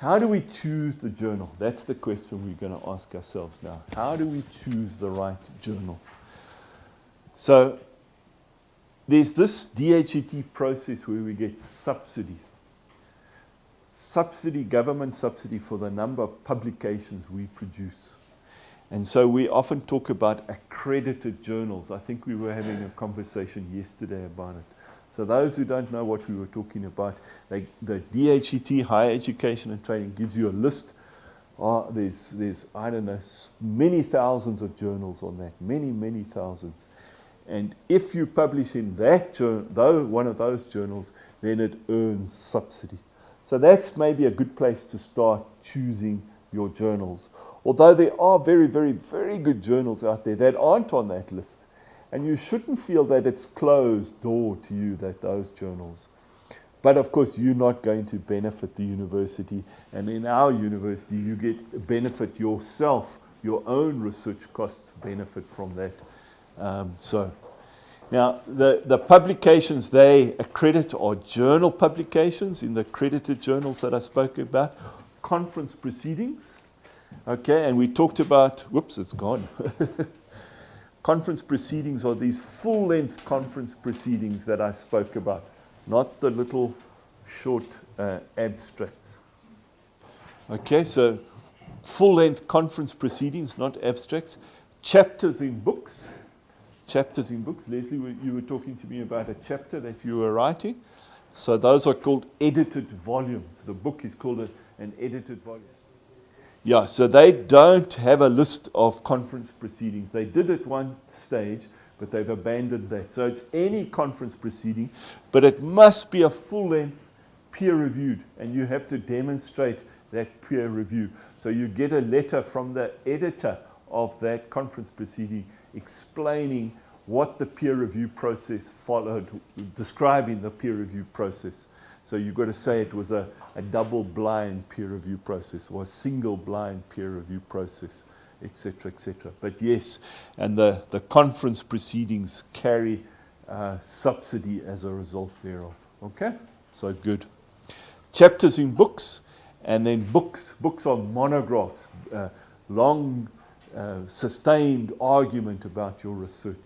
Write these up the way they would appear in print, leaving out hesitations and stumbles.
How do we choose the journal? That's the question we're going to ask ourselves now. How do we choose the right journal? So there's this DHET process where we get subsidy. Government subsidy for the number of publications we produce. And so we often talk about accredited journals. I think we were having a conversation yesterday about it. So those who don't know what we were talking about, the DHET, Higher Education and Training, gives you a list. There's I don't know, many thousands of journals on that, many thousands. And if you publish in that one of those journals, then it earns subsidy. So that's maybe a good place to start choosing your journals. Although there are very, very, very good journals out there that aren't on that list. And you shouldn't feel that it's closed door to you, those journals. But of course, you're not going to benefit the university. And in our university, you get benefit yourself. Your own research costs benefit from that. Now, the publications they accredit are journal publications in the accredited journals that I spoke about, conference proceedings. Okay, and we talked about, whoops, it's gone. Conference proceedings are these full-length conference proceedings that I spoke about, not the little short abstracts. Okay, so full-length conference proceedings, not abstracts. Chapters in books. Leslie, you were talking to me about a chapter that you were writing. So those are called edited volumes. The book is called an edited volume. Yeah, so they don't have a list of conference proceedings. They did at one stage, but they've abandoned that. So it's any conference proceeding, but it must be a full-length, peer-reviewed, and you have to demonstrate that peer review. So you get a letter from the editor of that conference proceeding explaining what the peer review process followed, describing the peer review process. So you've got to say it was a double-blind peer review process or a single-blind peer review process, etc., etc. But yes, and the conference proceedings carry subsidy as a result thereof. Okay? So good. Chapters in books, and then books. Books are monographs, long, sustained argument about your research.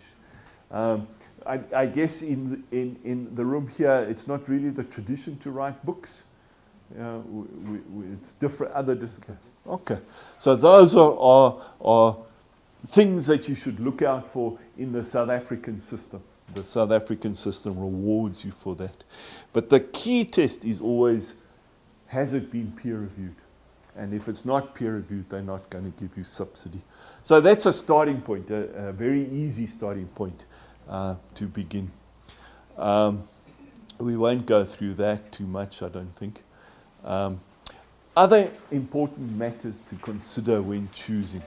I guess in the room here, it's not really the tradition to write books. It's different, other disciplines. Okay, so those are things that you should look out for in the South African system. The South African system rewards you for that. But the key test is always, has it been peer reviewed? And if it's not peer reviewed, they're not going to give you subsidy. So that's a starting point, a very easy starting point to begin. We won't go through that too much, I don't think. Other important matters to consider when choosing.